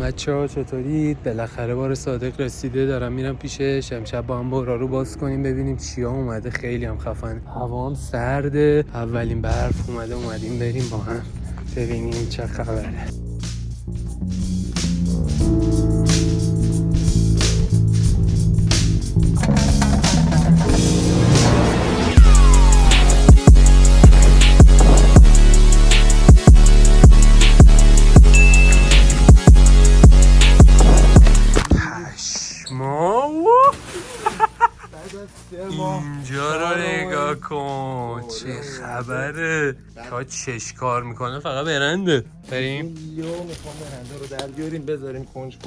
بچه‌ها چطورید؟ بالاخره بار صادق رسیده، دارم میرم پیشش. امشب با هم بارا رو باز کنیم ببینیم چیا اومده. خیلی هم خفن، هوا هم سرده، اولین برف اومدیم بریم با هم ببینیم چه خبره. اینجا رو نگاه کن، چه خبره؟ تا چش کار میکنه فقط برنده. بریم میخوام برنده رو در بیاریم بذاریم کنج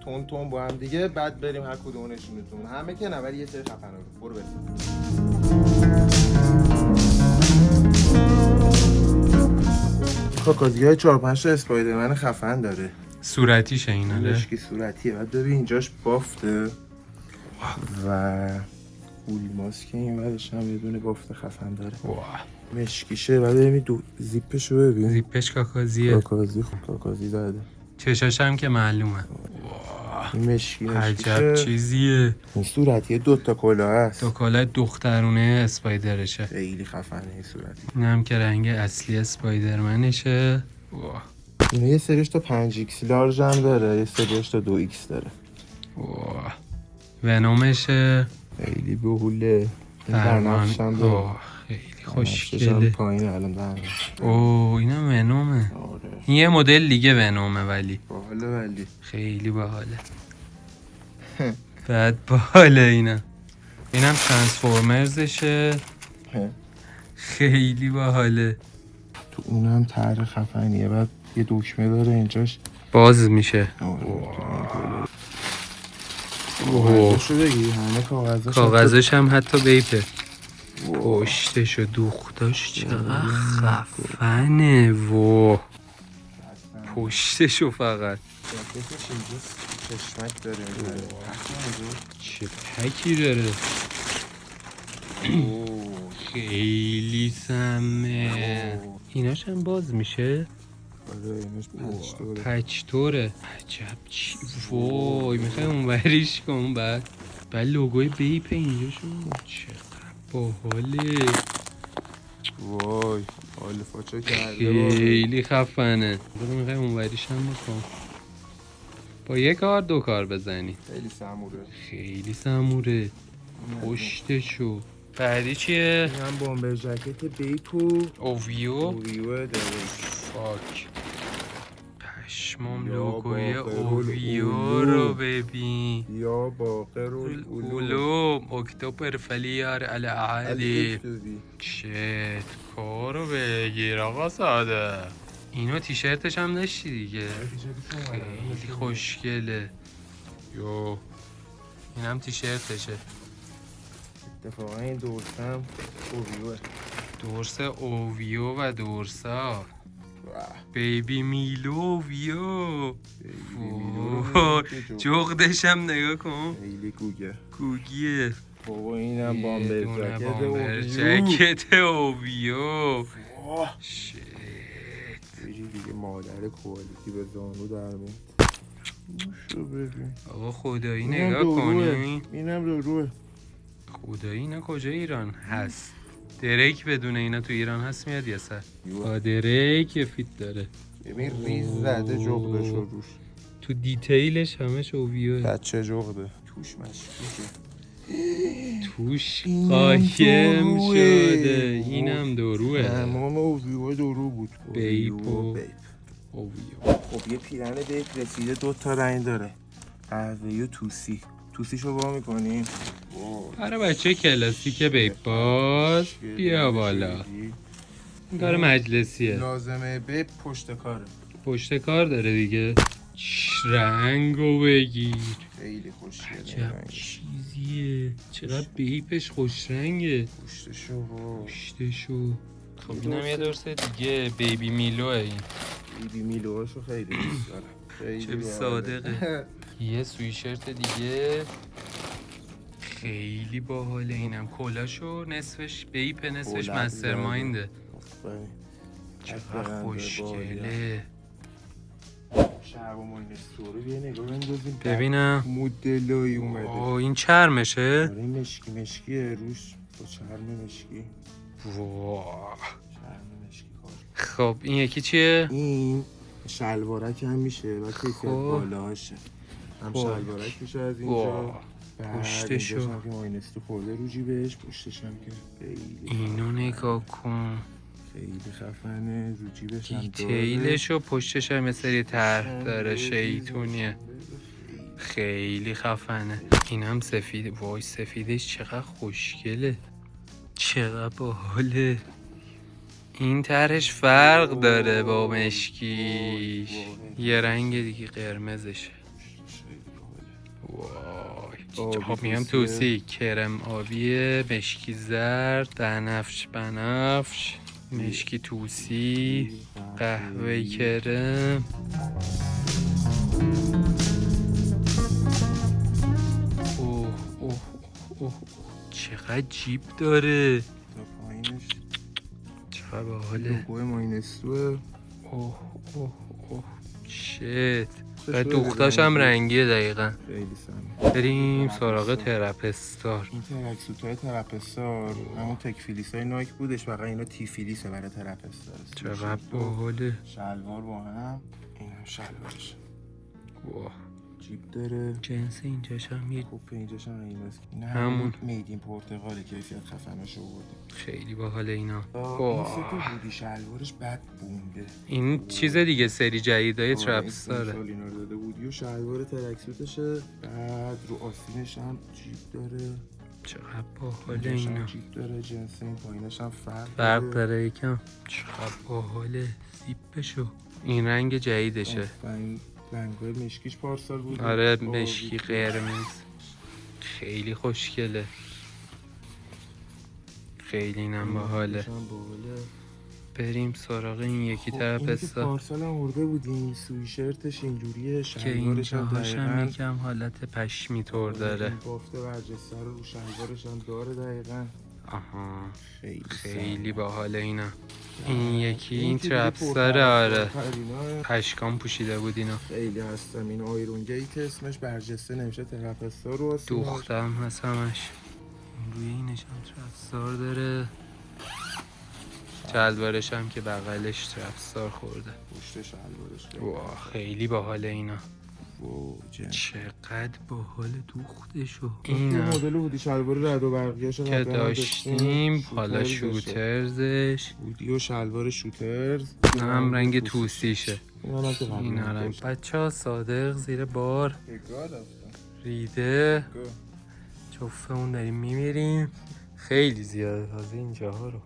تون با هم دیگه، بعد بریم هر کدومشونتون. همه که نه ولی یه سری خفن رو برو بریم. کاکازیای 4-5 تا اسپایدرمن خفن داره. صورتیشه اینا ده؟ مشکی صورتیه. بعد ببین اینجاش بافته و فول ماسک، این ورش هم یه دونه بافت خفن داره. مشکیشه. بعد ببین زیپشو ببین. زیپش کاکازیه. کاکازی زده. چشاش هم که معلومه. این مشکی عجب چیزیه. این صورتیه 2 تا کلاه هست. 2 کلاه دخترونه اسپایدرشه. خیلی خفنه این صورتی. این هم که رنگ اصلی اسپایدرمنشه. اینه یه سریش تا 5 ایکس لارج هم داره، یه سریش تا 2 ایکس داره. ونومشه. خیلی بهوله. درنفش هم داره. خیلی خوشگله. پایین الان درنفش. اینم ونومه. این یه مدل دیگه ونومه ولی باحاله. ولی خیلی باحاله. بعد باحاله اینم ترانسفورمرزشه. خیلی باحاله. تو اونم طرح خفنیه. بعد یه دکمه داره اینجاش باز میشه. کاغذشو بگی، همه کاغذش هم حتی بیپه. پشتش و دوختاش چقدر خفنه. پشتشو فقط چشمک داره. چه پکی داره. خیلی سمه. ایناش هم باز میشه. پچتوره. عجب چی. وای میخوای اونوریش کن. بعد لوگوی بیپ اینجا شد. چقدر باحاله. وای حال فاچا کرده. خیلی خفنه. میخوای اونوریش هم بکن با 1 کار 2 کار بزنی. خیلی سموره. پشتشو. بعدی چیه؟ این هم بامبر جکت بیپو اوویو داره. فاک پشمام. لوگوی اوویو رو ببین. یا باقر علوم اکتبر فلیار الاعادی. چه کارو بگیر آقا ساده. اینو تیشرتش هم داشتی دیگه. خیلی خوشگله. اینم تیشرتشه. اتفاقا این دورسم اوویوه. دورس اوویو و دورسا بیبی میلو اوویو. جغدش هم نگاه کن. خیلی گوگیه. بابا اینم بامبر جکت اوویو. دیگه مادر کوالیتی به زانو در میاد. شو ببین آقا خدایی نگاه کنی. اینم روه. خدایی اینا کجا ایران هست؟ دریک بدون اینا تو ایران هست میاد یه سر. دریک یه فیت داره. ببین ریز زده جغدشو روش. تو دیتیلش همش اوویوه. بچه جغده. توش مشکیه. توش قایم شده. اینم دوروه. تمام اوویو دورو بود. بیپو اوویو. خب یه پیرن بیپ رسیده 2 تا رنگ داره. قهوه‌ای و توسیشو وا میکنیم. برای بچه کلاسیک بیپ باز بیا بالا. داره مجلسیه. لازمه بیپ پشت کار داره دیگه. رنگو بگیر. خیلی خوشگله. عجب چیزیه. چقدر بیپش خوش رنگه. پشتشو. خب اینم یه درسته دیگه. بیبی میلوه. این بیبی میلوهاشو خیلی دوست دارم. چه صادقه. یه سویشرت دیگه خیلی باحاله. اینم کلاشو نصفش بیپ نصفش مسترماینده. چقدر خوشگله. شرب و ماینستو رو یه نگاه بندازیم ببینم. مدلایی اومده. این چرمشه؟ آره مشکیه روش با چرم مشکی. واه. چرم مشکی کار. خب این یکی چیه؟ این شلوارک هم میشه و کیفیت بالاشه. هم خب. شلوارک میشه از اینجا. پشتشو اینجاش هم که ماینستو خورده رو جیبش، پشتش هم که خیلی اینو نگاه کن، خیلی خفنه، رو جیبش هم دیتیلش و پشتش هم مثل طرح داره، شیطونیه، خیلی خفنه. این هم سفید، وای سفیدش چقدر خوشگله، چقدر باحاله. این طرحش فرق داره با مشکیش، یه رنگ دیگه قرمزشه. وای خب میگم توسی، کرم آبی، مشکی زرد، بنفش، مشکی توسی، قهوه کرم. اوه چقدر جیب داره، تا پایینش چقدر باحاله. لوگوی ماینستوه. اوه شت. دوختاش هم رنگیه دقیقا. خیلی سمی. بریم سراغ ترپستار. این ترکسوتای ترپستار همون تکفیلیس های نایک بودش، فقط اینا تی فیلیسه برای ترپستار. چقدر باحاله. شلوار با هم، این هم شلوارش. واه جیب داره. جنس اینجاش هم یه کوپ اینجاش هم این همون میدین پرتغاله، کیفیت خفنش آوردیم. خیلی باحاله اینا. این سه بودی شلوارش بد بونده. این چیز دیگه، سری جدیدای ترپستاره. این اینا رو داده بودی و شلوار ترکسوتشه، بعد رو آستینش هم جیب داره. چقدر باحاله اینا. جیب داره، جنس این پایینش هم فرق داره یکم. چقدر باحاله. زیپشو این رنگ جدیدشه. رنگای مشکیش پارسال بود. آره مشکی قرمز، خیلی خوشگله، خیلی اینم باحاله. بریم سراغ این یکی ترپستار. پارسال هم ورده بودیم، سویشرتش اینجوریه، که اینجاهاش هم یکم حالت پشمی طور داره. بافت برجسته رو شلوارش هم داره دقیقاً. آها خیلی باحاله اینا. این یکی این ترپستار، آره پشکام پوشیده بود اینا. خیلی هستم. این آیرون گیت اسمش، برجسته نمیشه ترپستار رو. دوختم هست همش. روی اینش هم ترپستار داره، شلوارش هم که بغلش ترپستار خورده. پشت شلوارش واه خیلی باحاله اینا. چقدر باحال دوختشو. این مدل بودی شلوار رد و برقیاشو که داشتیم، حالا شوترزش بودی و شلوار شوترز هم رنگ توسیشه. این رنگ بچه ها صادق زیر بار ریده، جفه اون داریم میمیریم. خیلی زیاده تازه اینجاها رو.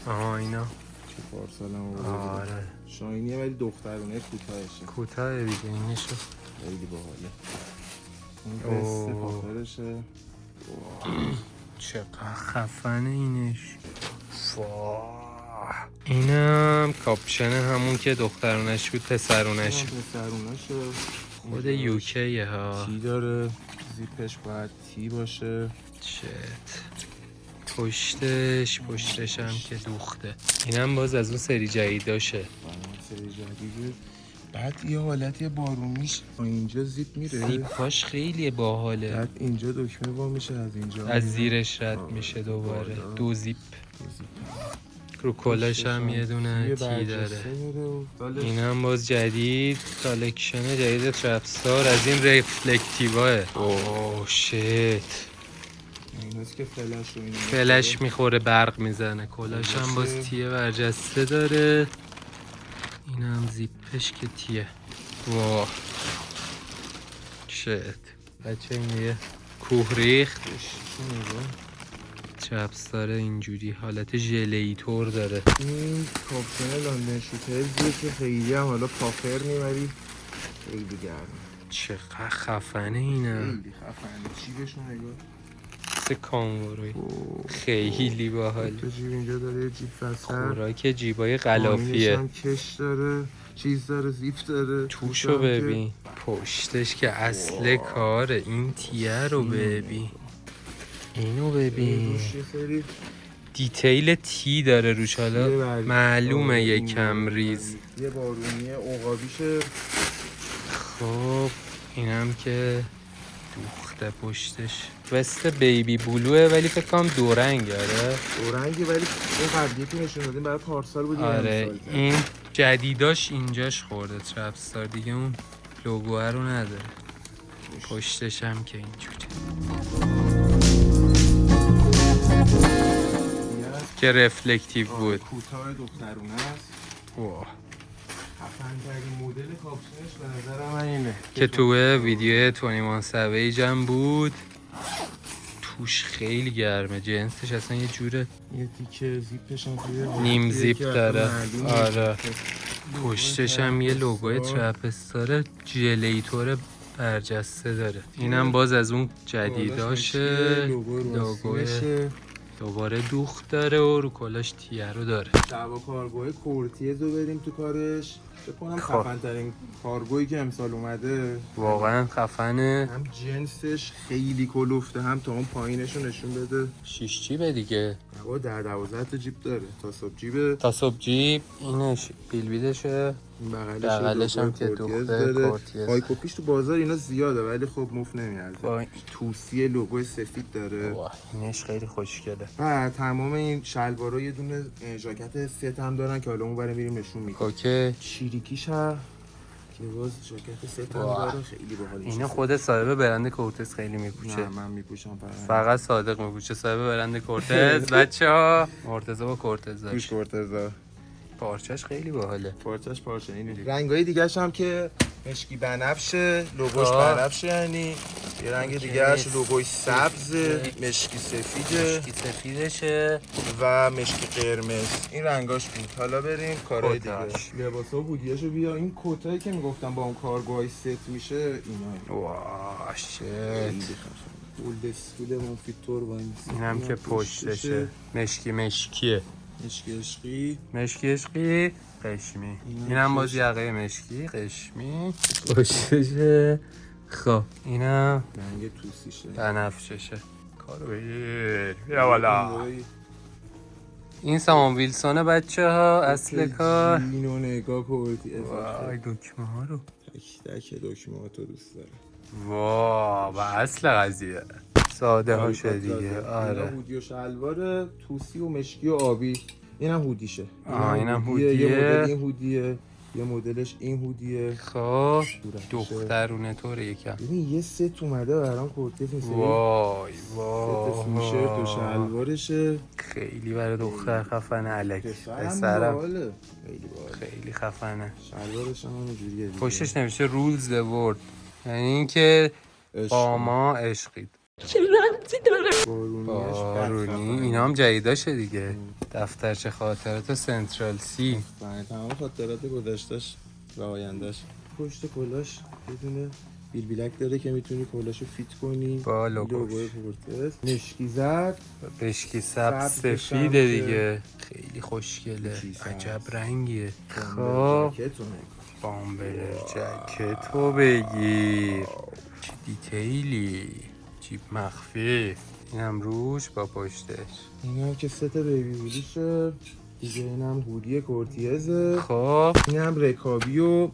آها اینا چه پارسال هم آره شاینیه ولی دخترونه کوتاهشه. کوتاه دیگه اینشو. خیلی باحاله. این بسته پاپرشه. چقدر خفنه اینش. اینم کاپشن همون که دخترونش بود، پسرونش خود یوکیه ها. تی داره، زیپش باید تی باشه. پشتش هم که دوخته. اینم باز از اون سری جدیداشه. سری جدیده. بعد یه حالتی بارونیش اینجا زیپ میره، زیپاش خیلی باحاله. بعد اینجا دکمه وا میشه، از اینجا از زیرش رد میشه دوباره. دو زیپ. رو کلاش هم یه دونه تی داره. اینم باز جدید، کالکشن جدید ترپستار، از این رفلکتیواه. اوه شت، که فلش میخوره، برق میزنه. کلاش هم باز تیه برجسته داره. این هم زیپش که تیه. واه شت. بچه این یه کوه ریخت. ترپستار اینجوری حالت ژله‌ای طور داره. این کاپشن لندن شوترزیه که خیلی هم حالا پافر میبری، خیلی گرمه. چقدر خفنه اینم. خیلی خفنه. جیبشو نگاه، سه کانگوروی خیلی باحال. تو جیب اینجا داره، جیب وسط، خوراک جیبای غلافیه. هم کش داره، چیز داره، زیپ داره. توشو ببین، پشتش که اصل کاره. این تیه رو ببین، اینو ببین. دیتیل تی داره روش، حالا معلومه یکم ریز. یه بارونی عقابیشه. خب اینم که دوخته پشتش. وست بیبی بلوه ولی فکر کنم دو رنگ داره. دو رنگی ولی اون قبلی که نشون دادیم برای پارسال بود. آره این جدیداش اینجاش خورده ترپستار دیگه، اون لوگوه رو نداره. پشتش هم که اینجوری که رفلکتیو بود. کوتاه دخترونه است. واه خفن‌ترین مدل کاپشنش به نظر من اینه که توی ویدیو 21 سویج هم بود. توش خیلی گرمه، جنسش اصلا یه جوره یه تیکه زیپش هم توی نیم زیپ داره. آره پشتش هم یه لوگوی ترپستار جلیتور برجسته داره. اینم باز از اون جدیداشه. لوگوی دوباره دوخت داره و رو کلاش تیه رو داره. دعوا کارگوی کورتیز رو بریم تو کارش. بکنم خفن ترین کارگویی که امسال اومده. واقعا خفنه. هم جنسش خیلی کلوفته، هم تا اون پایینش رو نشون بده. 6 جیبه دیگه. هوا 10-12 تا جیب داره. تا صبح جیبه. تا صبح جیب. اینش بیلبیدشه. بغلش هم که دوخته کورتیز. هایکوپیش تو بازار اینا زیاده ولی خب مفت نمیارزه. توسی لوگوی سفید داره. واه اینش خیلی خوشگله. بعد تمام این شلوارا یه دونه ژاکت ست هم دارن که حالا اون برای میریم نشون میدیم. اوکی. چیریکیش ها که باز ژاکت ست هم داره. خیلی باحال. اینو خود صاحب برند کورتز خیلی میپوشه. نه من میپوشم فقط صادق میپوشه صاحب برند کورتز. بچه‌ها مرتضی با کورتز گوش کورتزا. پارچش خیلی باحاله. پارچه اینه. رنگای دیگه‌ش هم که مشکی بنفشه، لوگوش بنفشه، یعنی یه رنگ دیگه‌اش لوگوی سبز، مشکی سفیده. مشکی سفیدشه و مشکی قرمز. این رنگاش بود. حالا بریم کارهای دیگه. لباسا و هودیاشو بیا. این کتایی که میگفتم با اون کارگوهای ست میشه اینا. واه شت. اولد اسکول مونفیتور با این. اینم که پشتشه. مشکیه. مشکی عشقی قشمی. اینم باز یقه مشکی قشمی پشتشه. خب اینم رنگ توسیشه بنفششه. کارو بگیر بیا بالا. این سامان ویلسونه بچه ها اصل کار. اینو نگاه کردی. وای دکمه ها رو تک دکمه ها تو دوست داره. واه و اصل قضیه ساده هاشه دیگه. آره هودی و شلوار توسی و مشکی و آبی. اینم هودیشه. اینم هودیه. یه مدل این هودیه، یه مدلش این هودیه. خب دخترونه طوره یکم. ببین یه ست اومده برام کورتز میشه. وای ست تیشرت و شلوارشه. خیلی برای دختر خفنه. الک پسرم خیلی خفنه. شلوارش هم اینجوریه. پشتش نوشته رولز د ورد، یعنی اینکه با ما عشقید. چه ربطی داره؟ بارونی. اینا هم جدیداشه دیگه. دفترچه خاطرات سنترال سی. تمام خاطرات گذشته‌اش و آینده‌اش. پشت کلاش یه دونه بیلک داره که میتونی کلاشو فیت کنی با لوگوی کورتز. مشکی زرد، مشکی سبز سفیده دیگه. خیلی خوشگله. عجب رنگیه. خب بامبلر جکتو بگیر. چه دیتیلی. جیب مخفی. اینم روش با پشتش. اینم که ست بیبی بودیشه دیگه. اینم هودی کورتیزه. خب اینم رکابی و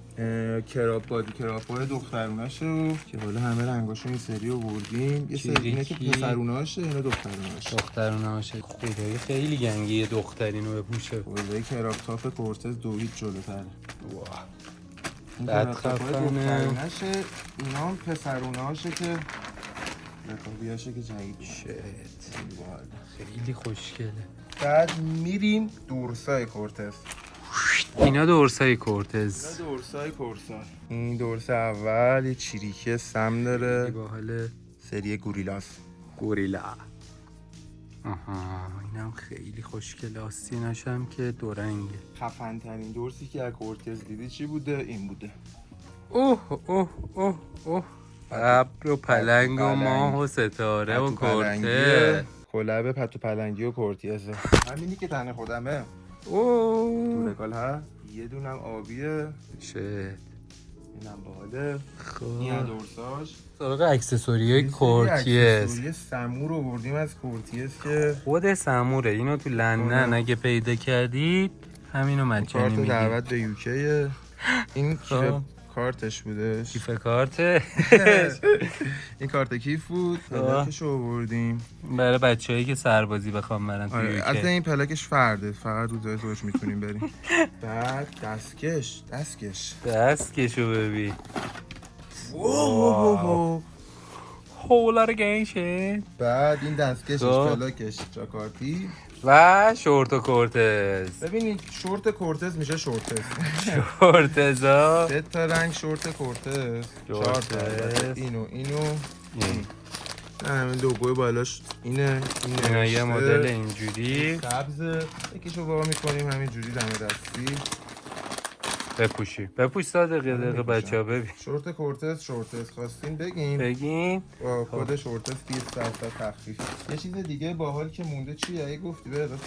کراپ بادی کراپ‌های دخترونه‌شه که حالا همه رنگاشو این سری آوردیم. یه سری اینه که پسرونه‌شه، اینا دخترونه‌شه. خدایی خیلی گنگیه دخترینو بپوشه. خدایی کراپ تاپ کورتز دو هیچ جلوتره. واه بعد خفنه. اینا هم پسرونه‌هاشه که رکابیاشه که جدید شت. خیلی خوشگله. بعد میریم دورسای کورتز. اینا دورسای کورتز. این دورسه اول یه چیریکی سم داره. باحاله. سری گوریلا. آها اینم خیلی خوشگله. آستیناش هم که دو رنگه. خفن ترین دورسی که از کورتز دیدی چی بوده؟ این بوده. اوه ابر و پلنگ و ماه و ستاره و کورتز. کلب پتو پلنگی و کورتیزه. همینی که تنه خودمه. تو رکال ها. یه دونم آبیه. شت. اینم باحاله. این دورساش سراغ اکسسوری کورتیس کورتیس. سمور آوردیم از کورتیس که خود سموره. اینو تو لندن اگه پیدا کردید همینو مجانی کارت میدید. دعوت به یوکیه. این کیف کارتش بودش. کیف کارت. این کارت کیف بود. پلاکش رو آوردیم برای بچه‌هایی که سربازی بخوام برن تو از یوکی. این پلاکش فرده، فقط روزای خودش میتونیم بریم. بعد دستکشو ببین. اوه. هولار گیشه. بعد این دستکشش پلاکش جاکارتی و شورت و کورتز. ببینید شورت کورتز میشه شورتز. شورتزا 3 تا رنگ شورت کورتز، 4 تا اینو همین لوگوی بالاش اینه. اینا یه مدل اینجوری سبز یکیشو وا میکنیم همینجوری دم دستی بپوش صادقی دقیقه بچه ها ببین. شورت کورتز خواستین بگین با کد شورتز 20% تخفیف. یه چیز دیگه باحال که مونده چیه؟ اگه گفتی بده.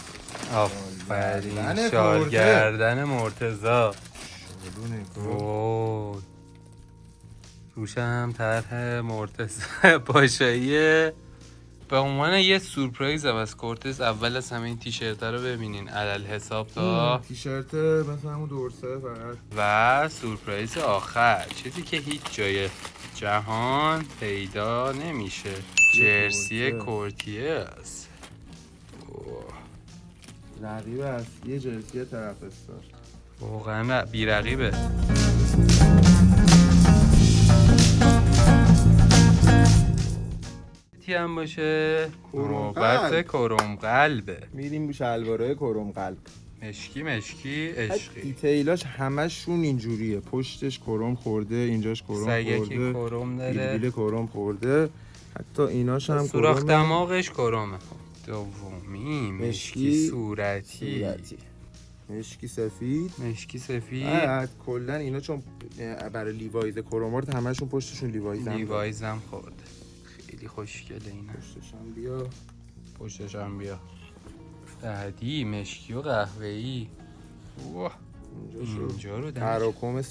آفرین شال گردن مرتضی. روش هم طرح مرتضی پاشاییه. به عنوان یه سورپرایز هم از کورتز اول از همه این تیشرت رو ببینین علل حساب تا تیشرت مثلا همون دورسه فقط. و سورپرایز آخر چیزی که هیچ جای جهان پیدا نمیشه، جرسی کورتیز. رقیب اصلی جرسی طرفدار واقعا بی‌رقیبه. هم باشه نوبت کرم قلبه. میریم به شلوارای کرم قلب. مشکی عشقی. دیتیلاش همشون اینجوریه. پشتش کرم خورده، اینجاش کرم خورده، سگکی کرم داره، بیل کرم خورده، حتی ایناش هم سوراخ دماغش کرمه. دومی مشکی صورتی. مشکی سفید. بعد کلا اینا چون برای لیوایز کرمارت همشون پشتشون لیوایز هم خورده. خیلی خوشگله اینا. پشتش هم بیا. بعدی مشکی و قهوه‌ای. اینجا رو تراکم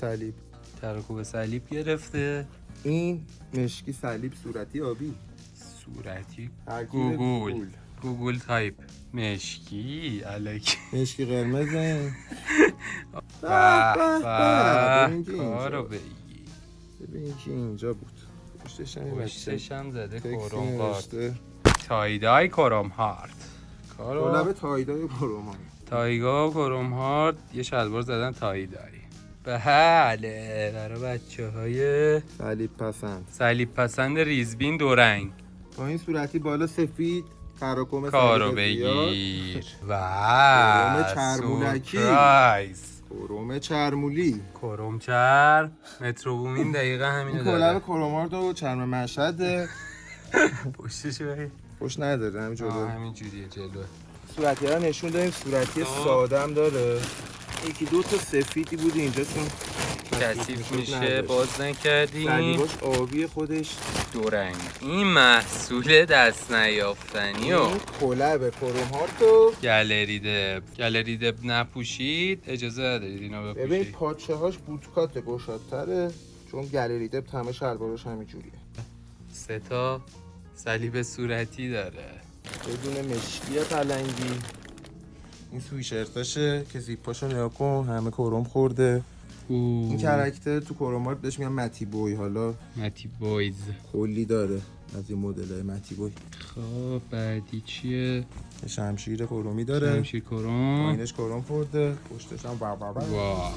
صلیب گرفته. این مشکی صلیب صورتی آبی. گوگل تایپ مشکی الکی. مشکی قرمزه. کارو بگی. ببین که اینجا بود. پشتش هم زده کرم هارت. تایدای کرم هارت. کلاب تایدای کرم هارت. یه شلوار زدن تایدای. بله برای بچه های صلیب پسند ریزبین 2 رنگ. با این صورتی بالا سفید تراکم کارو بگیر. و سورپرایز کرم چرمولی. کرم چرم متروبومین دقیقا همینو داره. کلاب کرمارد و چرم مشهد. پشتش بگیر. پشت نداره همین جلو. همین جوریه جلوه. صورتی ها نشون داریم. صورتی ساده هم داره. 1-2 تا سفیدی بود اینجا چون کثیف میشه باز نکردیم. صلیباش آبی خودش 2 رنگ. این محصول دست نیافتنی و کلاب کرم هارت و گالری دب نپوشید اجازه ندارید اینا بپوشید. ببین پاچه هاش بوتکات گشادتره چون گالری دب همه شلوارش همینجوریه. 3 تا صلیب صورتی داره. بدون مشکی پلنگی. این سویشرتاشه که زیپاشو نگاه کن همه کرم خورده. این کاراکتر تو کرمارت بهش میگن متی بوی. حالا متی بویز کلی داره از این مدل‌های متی بوی. خب بعدی چیه؟ شمشیر کرمی داره. شمشیر کرم. پایینش کرم خورده، پشتش هم واه.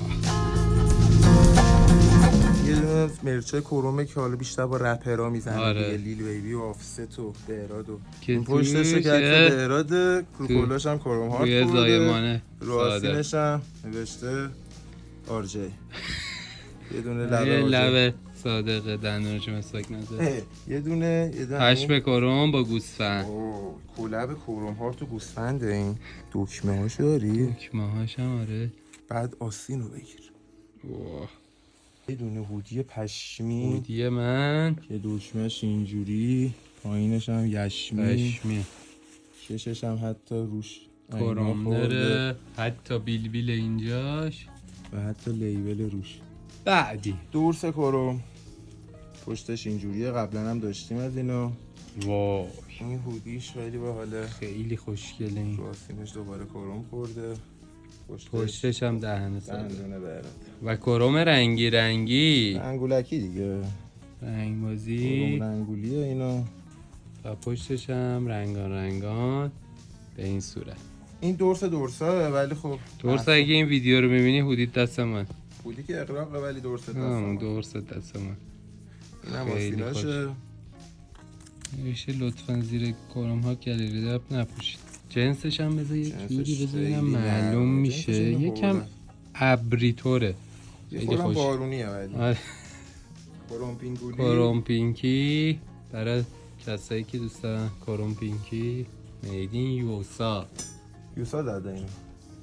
یه دونه مرچه کرمه که حالا بیشتر با رپرها میزنه. آره. لیل بیبی و آفست و بهراد و این پشتش که بهراد، کروکولاش هم کرم هارت خورده. زایمانه. رو آستینش هم نوشته آرجی. یه دونه لبه صادقه دندونش مسواک نزده. یه دونه پشم کرم با گوسفند. کلاب کرم هارت و گوسفنده. این دکمه هاشو داری؟ دکمه هاش هم آره. بعد آستین رو بگیر. واه. یه دونه هودی پشمی. هودی من که دکمهش اینجوری، پایینش هم یشمی. کشش هم حتی روش کرم داره، حتی بیل اینجاش و حتی لیبل روش. بعدی دورس کروم پشتش اینجوریه، قبلا هم داشتیم از اینو. وای این هودیش خیلی باحاله، خیلی خوشگله این. راستینش دوباره کروم خورده، پشتش هم دهنه ساده دندونه برد و کروم رنگی رنگی انگولکی دیگه، رنگ کروم بازی رنگولیه اینو. و پشتش هم رنگان رنگان به این صورت. این دورسه ولی خب دورس اگه این ویدیو رو میبینی هودیت دست من. هودی که اقراقه ولی دورسه دست همون من. دورس دست من. این هم خیلی آسیناشه. نوشته لطفا زیر کروم ها گالری دپ نپوشید. جنسش هم بذار یه جوری بذاریم معلوم میشه. یکم ابریطوره. یه خورم بارونیه ولی آره. کروم پینگولی، کروم پینکی برای کسایی که دوست دارن کروم پینکی. میدین یوسا زده اینو.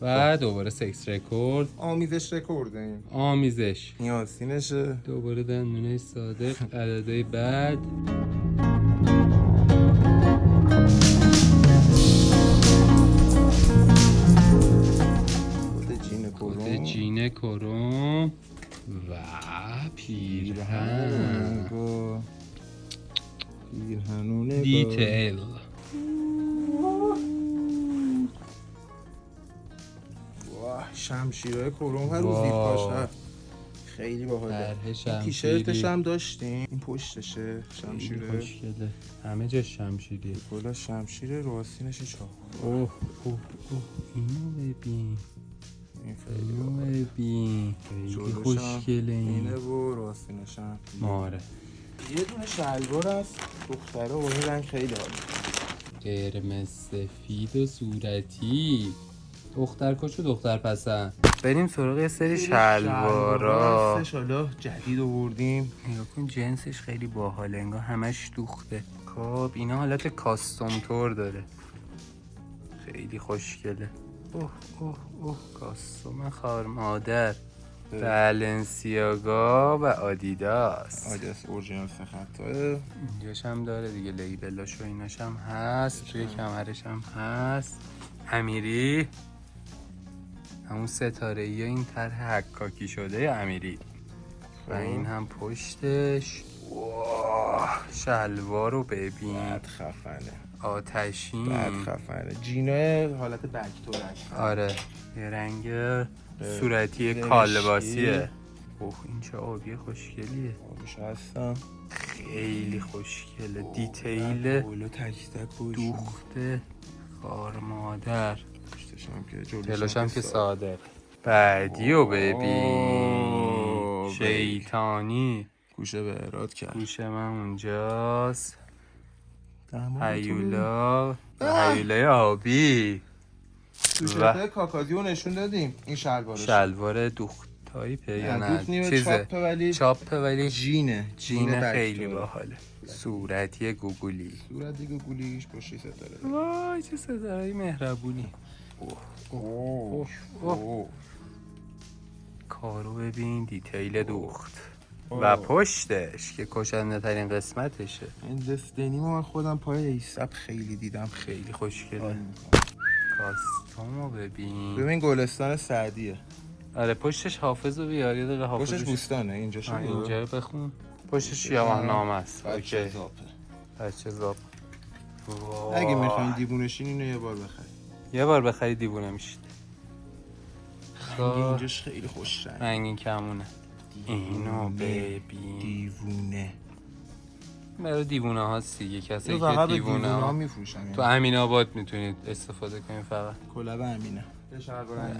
و دوباره سکس رکورد آمیزش رکورد این. آمیزش. این آستینشه. دوباره دندونه صادق عددهای بعد. خود جین کروم و پیرهن دیتیل. شمشیرهای کروم هر روز دید باشه، خیلی باحاله. تیشرتش هم داشتیم، این پشتشه شمشیره خوشگله، همه جا شمشیریه. کلا شمشیره، رو آستینش چاق. اوه اینو ببین، اینو ببین خیلی خوشگله. اینه و رو آستینش هم ماره. یه دونه شلوار هست دختره و این رنگ خیلی عالی، قرمز سفید و صورتی. دختر کچو دختر پسند. بریم سراغ یه سری شلوارا. حالا جدید آوردیم. نگاه کن جنسش خیلی باحاله، انگار همش دوخته. خب اینا حالت کاستوم تور داره، خیلی خوشگله. اوه کاستوم خار مادر. بالنسیاگا و آدیداس اورجینال سه خطه. اینجاش هم داره دیگه، لیبلاش و ایناش هم هست، توی کمرش هم هست. امیری همون ستاره ای این طرح حکاکی شده امیری. و این هم پشتش. شلوار رو ببین، بد خفنه، آتشین، بد خفنه. جینه حالت بکتورک. آره یه رنگ صورتی کالباسیه. اوه این چه آبی خوشگلیه. آبیش هستم، خیلی خوشگله. دیتیل دوخته خار مادر. جلوش هم که ساده. بعدی رو ببین، شیطانی. گوشه به اراد کرد. گوشه من اونجاست. هیولای آبی. توشته کاکادیو نشون دادیم. این شلوار دوخت تایپه یا نه چیزه چاپه ولی جینه خیلی باحاله. صورتی گوگولی، صورتی گوگولیش پشت ستاره. وای چه ستاره مهربونی. کارو ببین، دیتیل دوخت و پشتش که کشنده ترین قسمتشه. این دستنیمو من خودم پای ایساب خیلی دیدم، خیلی خوشگله. کاستومو ببین گلستان سعدیه. آره پشتش حافظ رو بیار، یه دقیقه حافظ پشتش بوستانه. اینجا بخون. پشتش یوان نامه است. بچه زاپ. اگه میخواین دیوونشین اینو یه بار بخرید دیوونه میشید. اینجاش خیلی خوش رنگین کمونه. اینو ببین، دیوونه. برای دیوونه هاست دیگه، کسی که دیوونه ها میفروشن. تو امین آباد میتونید استفاده کنید. فقط کلاب امینه. شلوار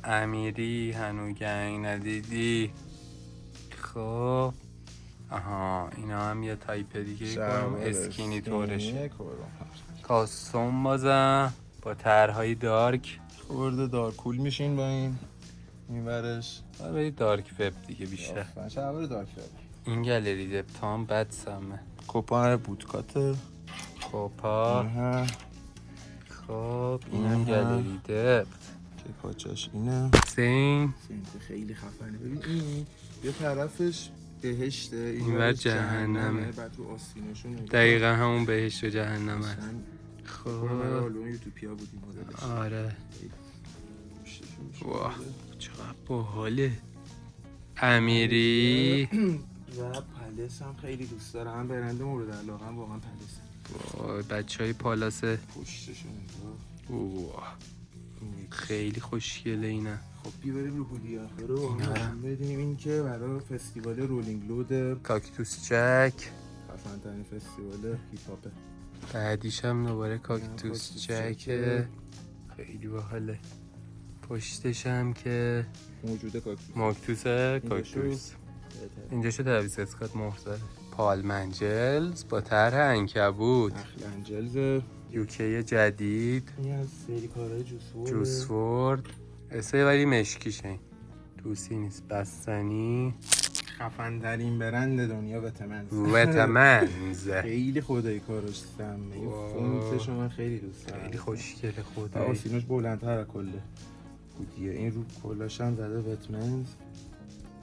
امیری هنو گنگ ندیدی. خب آها اینا هم یه تایپ دیگه کنم، اسکینی طورشه. کاستوم بازم با طرحهای دارک. خورده دارک کول میشین با این ورش. برای دارک وب دیگه بیشتر. شلوار دارک وب. این گالری دپتام بد سمه. کوپا بوتکات. کوپا. خب اینم گالری دپت که پاچاش اینه. سینت خیلی خفنه. ببین این یه طرفش بهشته، این ور جهنمه. بعد تو آستینشون دقیقا همون بهشت و جهنمه. خب برای یوتوپیا بودیم. آره. واه چقدر باحاله. امیری و پلس هم خیلی دوست دارم. من برنده مورد علاقه‌ام واقعا پلسه. وای بچهای پالاسه. پشتشون اوه خیلی خوشگله اینا. خب بیبریم رو هودی آخر رو بدیم. این که برای فستیوال رولینگ لود کاکتوس جک خفن ترین فستیوال هیپ هاپه. بعدیش هم دوباره کاکتوس جکه. خیلی باحاله. پشتش هم که موجوده کاکتوس. اینجا شو ترویس اسکات مهر پالم انجلز با طرح عنکبوت. انجلز یوکی جدید. این از سری کارهای جوسفورد. اسه ولی مشکیشه. این توسی نیست. بستنی. خفن ترین برند دنیا وتمنز. خیلی خدای کارش سمه. فونتش من خیلی دوست دارم. خیلی خوشگله خدایی. آسینوش بلندتر از کله بودیه. این رو کلاش هم زده وتمنز.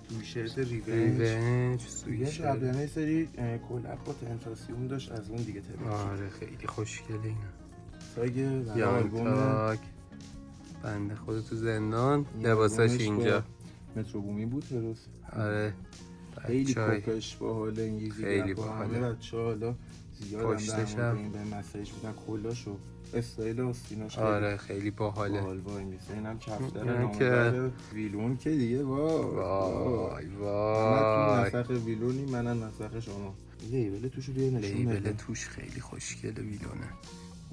توشرت ریونج سویش قبلانه یه سری کلاب با تنتاسیون داشت از اون دیگه تبریک. آره خیلی خوشگله اینا. تاگ یانتاک بنده خود تو زندان. لباساش اینجا مترو بومی بود هروس. آره خیلی کوپش باحال. این خیلی باحاله. بچه‌ها حالا زیاد پشتش هم به مسیج میدن کلاشو استایل آستیناش. آره خیلی باحاله. وای میسه. اینم کفتر که ویلون که دیگه وای نسخ ویلونی. منم نسخ شما. لیبل توشو بیا نشون بده. لیبل توش خیلی خوشگله ویلونه.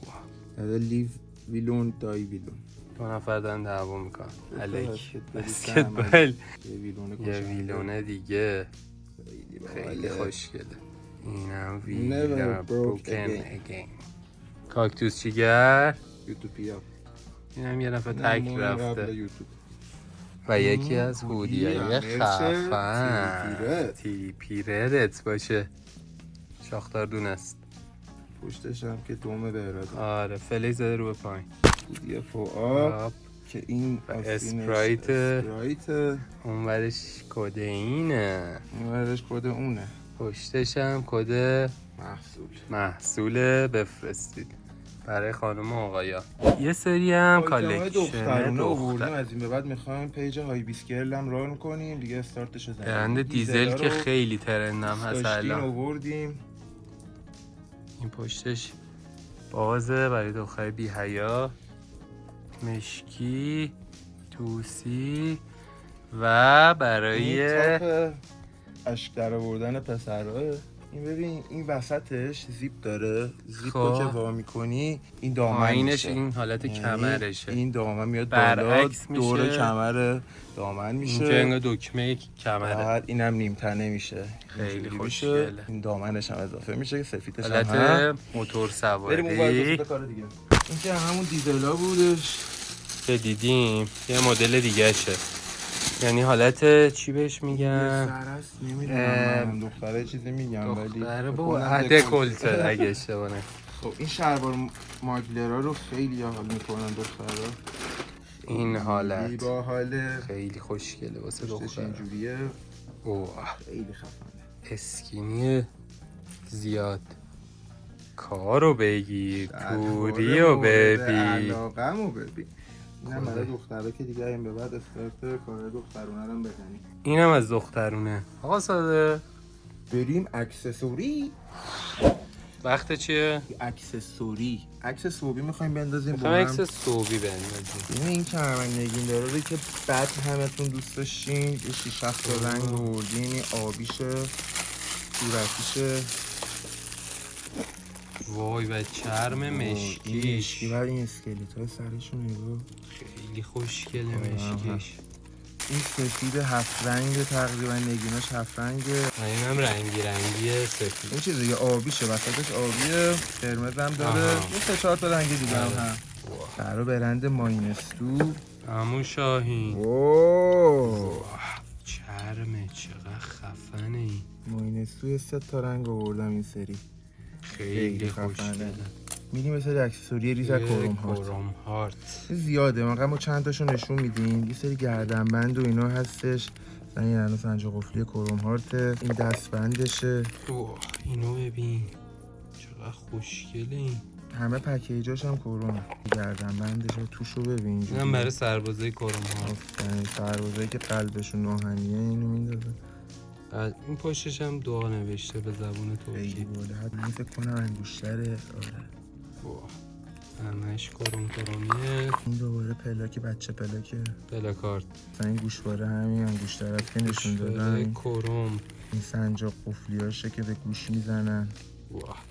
واه لیو ویلون دای ویلون. دو نفر دارن دعوا میکنن الک بسکتبال. یه ویلونه دیگه خیلی خوشگله. اینم ویلون بروکن اگین. کاکتوس چیگر یوتوپیا. اینم یه نفر تک رفته. و یکی از هودیای خفن تیپیرت باشه. شاختار دونست. پشتش هم که دومه بهراده. آره فلی زده رو به پایین. هودی فوآ که این اسپرایت. اون ورش کد اینه. این ورش کد اونه. پشتش هم کد محصول بفرستید برای خانم و آقایا. یه سری هم کالکشن دخترونه آوردیم. از این به بعد میخوایم پیج های بیسکرل هم ران کنیم دیگه. استارتش رو زدیم. برند دیزل که خیلی ترندم هست الان. آوردیم. این پشتش بازه برای دختر بی حیا. مشکی توسی و برای اشک در آوردن پسرها. این ببین این وسطش زیپ داره. زیپو که وا میکنی این دامن میشه. این حالت کمرشه. این دامن میاد بالا دور کمر دامن میشه. اینجا انگار دکمه کمره. بعد اینم نیم تنه میشه. خیلی خوشگله. این دامنش هم اضافه میشه که سفیدش هم حالت موتور سواری. بریم اون کار دیگه. این که همون دیزلا بودش که دیدیم. یه مدل دیگه شه. یعنی حالت چی بهش میگن؟ سرست نمیدونم. دختره چیزی میگم ولی دختره با دکولته اگه اشتباه نکنم. خب این شلوار ماگلرا رو خیلی حال میکنن دخترها. این حالت باحاله. خیلی خوشگله واسه دختر. اینجوریه. اوه خیلی خفنه. اسکینی زیاد. کارو بگیر. توریو ببین. علاقمو ببین. اینم برای دخترها که دیگه این به بعد استارت کار دخترونه رو بزنیم. اینم از دخترونه. آقا ساده بریم اکسسوری. وقت چیه؟ اکسسوری میخوایم بندازیم. اکسسوری بندازیم. این کمربند نگین داره که بعد همتون دوست داشتین. یه 6 تا رنگ آوردین. آبیشه، صورتیشه. وای و چرم مشکیش. و این اسکلیت های سرشون نگاه خیلی خوشگله مشکیش. این سفید 7 رنگ تقریبا. نگیناش 7 رنگه. این هم رنگی سفید. این چیز دیگه آبیشه. وسطش آبیه. قرمز هم داره. این 3-4 تا رنگ دیگه هم هست. برای برند ماینستو. عمو شاهین. اوه چرمه چقدر خفنه این. ماینستو 3 تا رنگ آوردم این سری. خیلی خوشگله. میریم مثلا اکسسوری ریز کروم هارت زیاده. ما چند تاشو نشون میدیم. یه سری گردنبند و اینا هستش. این الان سنج قفلی کروم هارت. این دستبندشه. اوه اینو ببین چقدر خوشگله این. همه پکیجاش هم کرومه. گردنبندش توشو ببین اینجوری. اینم برای سربازای کروم ها. سربازایی که قلبشون ناهنیه اینو میندازه. این پشتش هم دعا نوشته به زبون ترکی. خیلی باله. من فکر کنم انگشتره. آره. واه. همش کرومیه. این دوباره پلاک بچه پلاکه. پلاکارد. مثلا این گوشواره همین انگشتره که نشون دادن. کروم. این سنجاق قفلیاشه که به گوش میزنن. واه.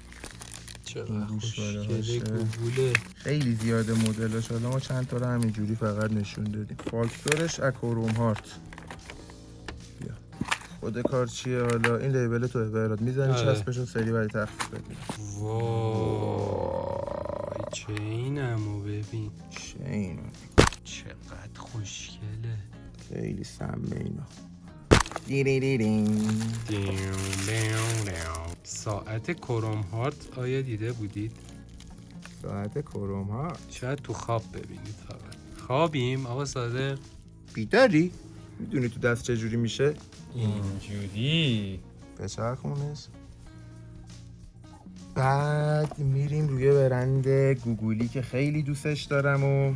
این چقدر گوشواره خوشگله گوگوله. خیلی زیاده مدلش. حالا ما چند تا رو همینجوری فقط نشون دادیم. فاکتورش از کروم هارت. بیا خود کار چیه؟ حالا این لیبل تو برات میزنی چسبشو سری برای تخفیف بدی. وای چه اینمو ببین. چه اینو چقدر خوشگله. خیلی سمه اینا. ساعت کروم هارت آیا دیده بودید؟ ساعت کروم هارت شاید تو خواب ببینید فقط. خوابیم آقا صادق؟ بیداری؟ میدونی تو دست چجوری میشه؟ اینجوری. بچرخونش. بعد میریم روی برند گوگولی که خیلی دوستش دارم و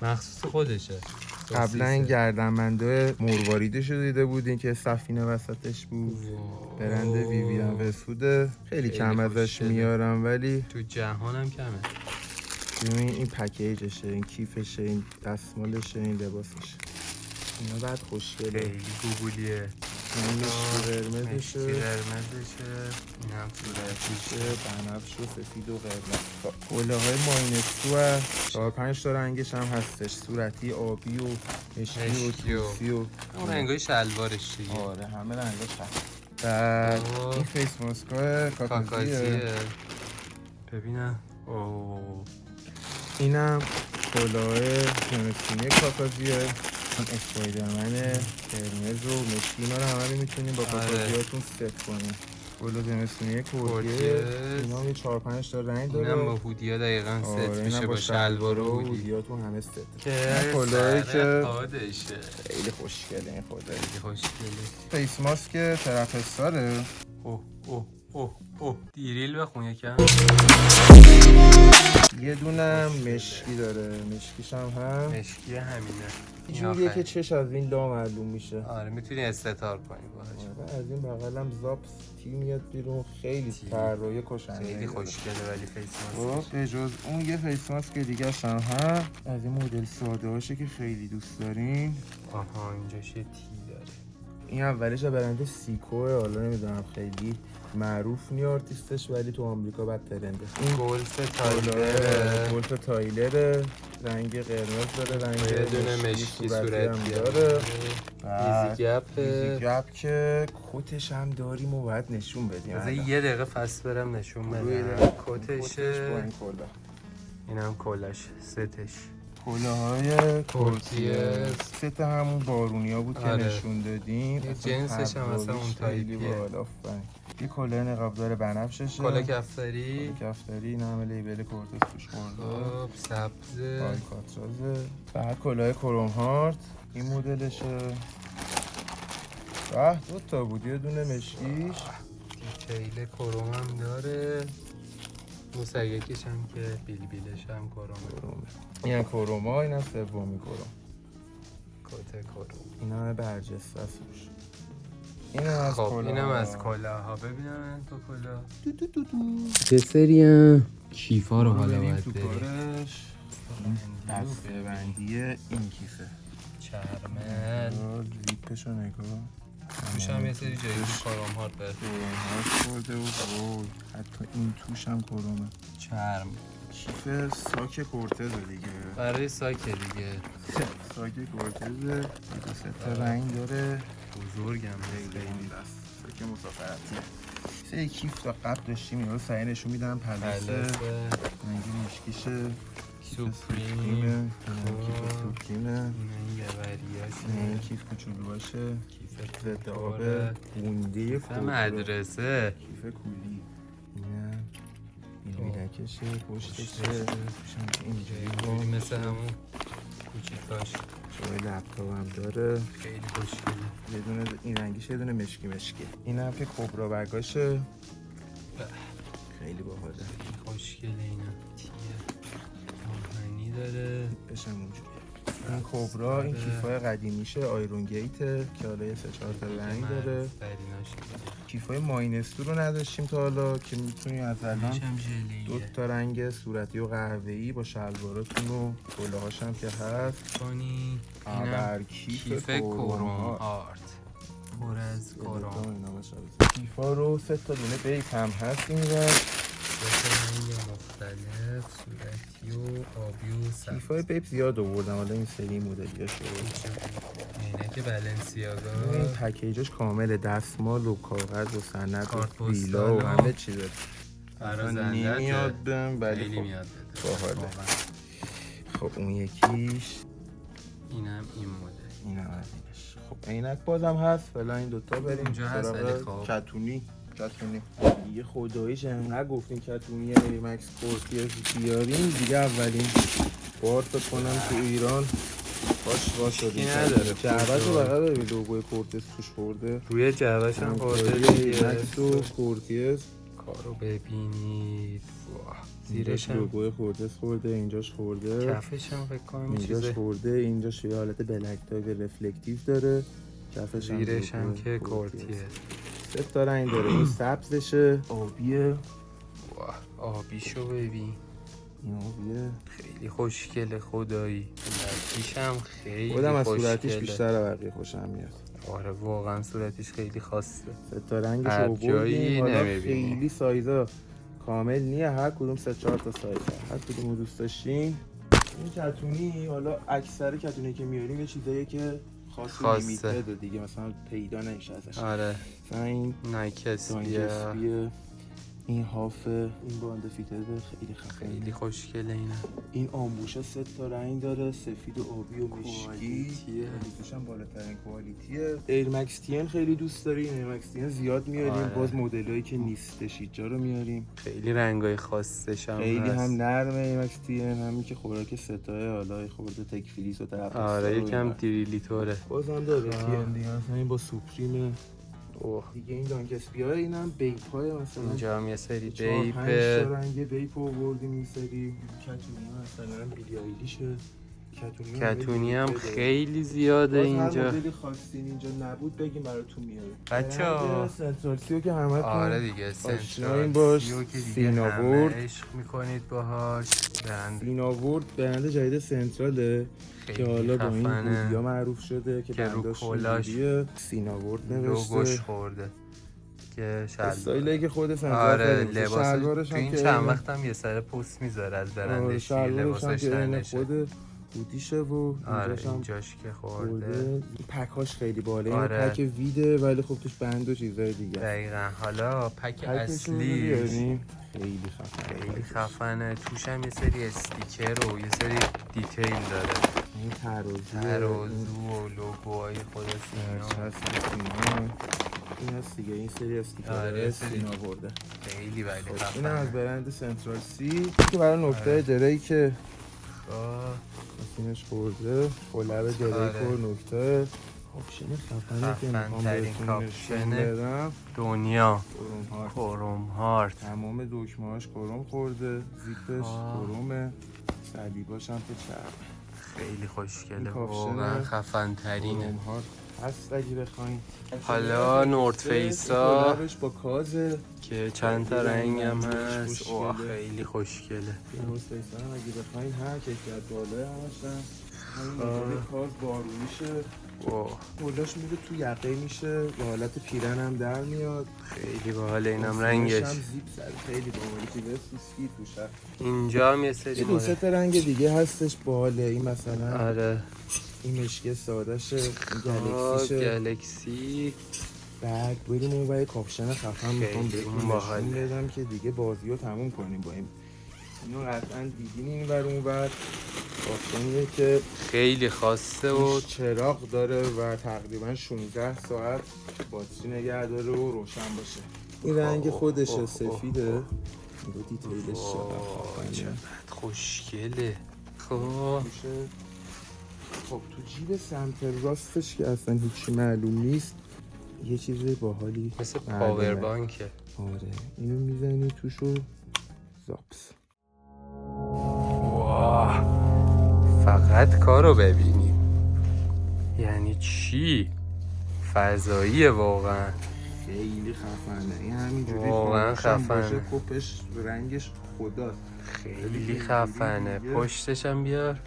مخصوص خودشه. قبلا گردنبنده مرواریدش رو دیده بودین که سفینه وسطش بود. برند ویویان وسوده. خیلی کم ازش میارم ولی تو جهانم کمه. ببین این پکیجشه، این کیفشه، این دستمالشه، این لباسشه. اینا بعد خوشگله. خیلی گوگولیه. این مشکی قرمزشه. این هم صورتیشه، بنفش و سفید و قرمز. کلاهای ماینسکو 4-5 تا رنگش هم هستش. صورتی، آبی و مشکی و توسی و اون رنگای شلوارش دیگه. آره همه رنگاش هست. بعد این فیس ماسکای کاکازیه. ببینم. اوه. اینم کلاه زمستونی کاکازیه. این اسپایدرمن قرمز و مشکی. اینا رو همه میتونیم با کاکازیاتون ست کنیم. کلاه زمستونی کورتیه. اینا یه 4-5 تا رنگ داره. اینم با هودیا دقیقاً ست میشه با شلوار و هودیاتون همه ست. که کلاهی که خودشه. خیلی خوشگله. این خدایی خیلی خوشگله. فیس ماسک ترپستاره. اوه دیریل بخون یکم. یه دونم مشکی داره. مشکیش هم مشکی همینه. اینجوریه که چش از این لا معلوم میشه. آره میتونی استتار کنی باهاش. از این بغلم زاپس تی میاد بیرون. خیلی طراحی کشنده. خیلی خوشگله ولی فیس ماسک. به جز اون یه فیس ماسک دیگه هم از این مدل ساده هاشه که خیلی دوست داریم. آها اینجاش یه تی داره. این اولش برند سیکوه. حالا نمیدونم خیلی معروف نی آرتیستش ولی تو آمریکا بد ترنده. این گلف تایلر رنگ قرمز داره. رنگ یه دونه مشکی صورتی داره. ایزی گپ که کتش هم داریم و باید نشون بدیم. از یه دقیقه فصل برم نشون بدم. کتشه با این کلا. اینم کلاش ستش. کلاهای کورتیه ست همون بارونیا بود که نشون دادیم. یه جنسش هم اصلا اون تایپیه. یه کلاه نقابدار بنفششه. کلاه کفتری. این همه لیبل کورتس توش خورده. سبزه. آلکاترازه. بعد کلاه کروم هارت. این مدلشه. 2 تا بود. یه دونه مشکیش. دیتیل کروم هم داره. موسیقیش هم که بیلش هم کرومه. این هم کروما. این هم سومی کروم. کت کروم. این همه برجسته است روش. اینم از کلاه ها. ببینم تو کلاه چه سری هم کیفا رو حالا باید بریم. دسته بندیه این کیفه چرمل. ریپشو نگاه. توش هم یه سری جایی کروم هارت داره. خورده و حتی این توش هم کرومه. چرم. کیف ساک کورتزه دیگه. برای ساک دیگه. ساک کورتزه. 2 تا رنگ داره. بزرگم خیلی دست. ساک مسافرتی. سه کیف تا قبل داشتیم. اینا رو سعی نشون میدم. پلسه. رنگی مشکیشه. سوپریمه. سوپریمه. این کیف کوچولو باشه. کیف ضد آبه. بونده مدرسه. کیف کولی. این میدکشه. پشتشه. اینجوری مثل همون کوچیکاش. جای لپتاپ هم داره. خیلی خوشگله. یه دونه این رنگیشه. یه دونه مشکی. این هم که کبرا بگاشه. خیلی باحاله. خوشگله اینا. تیه آهنی داره بشم اونجوری. این کبرا این کیفای قدیمیشه، آیرون گیته که حالا 3-4 تا رنگ داره. کیفای ماینستو رو نداشتیم تا حالا که میتونی از الان 2 تا رنگ صورتی و قهوه‌ای با شلواراتون و کلاهاش هم که هست کنی. اینم کیف کروم هارت. پر از کروم. کیفا رو 3 تا دونه بیپ هم هست این ور. مختلف صورتی و آبی و سبز. کیفای بیپ زیاد آوردم حالا این سری مدلیه شد. عینک بالنسیاگا. این پکیجش کامله، دستمال و کاغذ و سند و ویلا و همه چی داره. فرازنده نمیاد بهم ولی خیلی خب میاد باحاله. خب اون یکیش اینم این مدل. اینم ازش. خب عینک بازم هست. فعلا این دوتا بریم اینجا هست ولی خب کتونی دیگه خداییش انقدر گفتین کتونی ایرمکس کورتیز بیاریم دیگه اولین بار فکر کنم تو ایران باش شدیم. نداره جعبه‌ش رو بغل ببین لوگوی کورتیز توش خورده. روی جعبه‌ش هم خورده ایرمکس و کورتیز. کارو ببینید. زیرش هم لوگوی کورتیز خورده، اینجاش خورده، کفش هم فکر کنم اینجاش خورده، اینجاش یه حالت بلک تایپ رفلکتیو داره، کفش هم زیرش هم که کورتیه. 3 تا رنگ داره. این سبزشه، آبیه. آبیشو ببین. این آبیه خیلی خوشگله خدایی. صورتیش هم خیلی خودم از خوشگله. صورتیش بیشتر بقیه خوشم میاد. آره واقعا صورتیش خیلی خاصه. 3 تا رنگش رو بردیم. حالا نمیبینی. خیلی سایزا کامل نیه، هر کدوم 3-4 تا سایز هر کدوم دوست داشتین. این کتونی حالا اکثر کتونی که میاریم یه چیزاییه که خاصه لیمیتد دیگه مثلا پیدا نمیشه ازش. آره مثلا این نایک اسپیه، این هاف، این باند فیتده خیلی خفنه، خیلی خوشگله اینا. این آمبوشه 3 تا رنگ داره، سفید و آبی و مشکی. کوالیتیش هم بالاترین کوالیتیه. ایرمکس تین خیلی دوست داریم، ایرمکس تین زیاد میاریم. آره. باز مدلایی که نیستش اینجا رو میاریم. خیلی رنگای خاصش هم خیلی هست. هم نرمه ایرمکس تین، همین که خوراک ستای حالا خورده تک فریز و طرف. آره یکم دیریلیتوره. بازم داره تین دیگه، مثلا این با سوپریم. دیگه این دانک اسپیای اینم بیپ های مثلا اینجا هم یه سری 4-5 بیپ. تا رنگ بیپ آوردیم. این سری کتونی مثلا بیلی آیلیشه. کتونی هم خیلی زیاده اینجا. هر مدلی خواستین اینجا نبود بگیم براتون میاریم. بچه‌ها سنترال سیو که همتون آره دیگه سنترال باش. سیو که دیگه سیناورد همه عشق میکنید باهاش. سیناورد برند جدید سنتراله که حالا با این هودیا معروف شده که بنداش اینجوریه. سیناورد نوشته، لوگوش خورده که استایلی که خود سنترال آره لباسش تو این چند وقت هم یه سر پوست میذاره از برندش. لباسش تنشه خود بودیشه و آره اینجاش که خورده. پکاش خیلی باله. آره. این پک ویده ولی خب توش بند و چیزای دیگه. دقیقاً. حالا پک اصلی خیلی خفنه. توش هم یه سری استیکر و یه سری دیتیل داره. این ترازو و لوگوهای خود سینا. این هست دیگه، این سری استیکر آره سینا برده. خیلی ولی خفنه. این از برند سنترال سی که برای نکته دریک اینش خورده. خلب دریک و نکته کاپشن خفنه که میخوام بهتون نشون بدم. دنیا کروم هارت. تمام دکمه‌هاش کروم خورده، زیپش کرومه، صلیباش هم که چرب. خیلی خوشگله واقعا خفن ترینه. هست اگه بخواین. حالا نورد فیسا با کازه که چند تا رنگ هم هست. خیلی خوشگله. نورد فیسا هم اگه بخواین هر کیفیت بالای همشن. همین مدل کاز بارونیشه. کلاش میره تو یقه میشه، به حالت پیرن هم در میاد. خیلی باحال. اینم رنگش هم زیپ سر خیلی باحاله که سوسکی توشه. اینجا هم یه سری دو سه تا رنگ دیگه هستش باحاله. این مثلا آره این مشکی سادهشه، گلکسی. بعد بریم اون وای کاپشن خفن میخوام بهتون نشون بدم که دیگه بازیو تموم کنیم با این. اینو قطعا دیدین این ور اون ور. کاپشنیه که خیلی خاصه و چراغ داره و تقریبا 16 ساعت باتری نگه داره و روشن باشه. این رنگ خودشه سفیده. این دو دیتیلش چقدر خوشگله. خب تو جیب سمت راستش که اصلا هیچی معلوم نیست یه چیز باحالی مثل معلومه. پاور بانکه. آره اینو میزنی توشو زاپس. واه فقط کارو ببینیم یعنی چی؟ فضاییه واقعا. خیلی خفنه این همینجوری واقعا خفنه. کپش رنگش خداست. خیلی خفنه. پشتش هم بیار.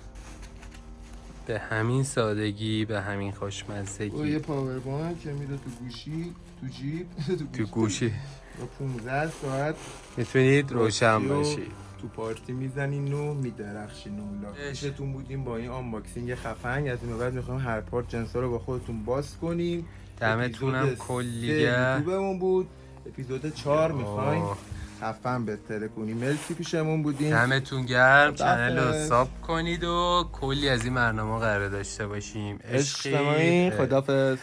به همین سادگی، به همین یه خوشمزگی. پاور بانک که میره تو گوشی، تو جیب، تو گوشی با 15 ساعت میتونید روشن باشی. تو پارتی میزنی نو میدرخشی نولا. پیشتون بودیم با این آنباکسینگ خفن. از این بعد میخوایم هر پارت جنسا رو با خودتون باز کنیم. دمتونم کلی گرم. یوتیوبمون بود. اپیزود 4 میخوایم خفن بهتره کنیم. مرسی پیشمون بودیم. دمتون گرم. چنل رو خداحافظ. ساب کنید و کلی از این برنامه قرار داشته باشیم. عشق خدافظ.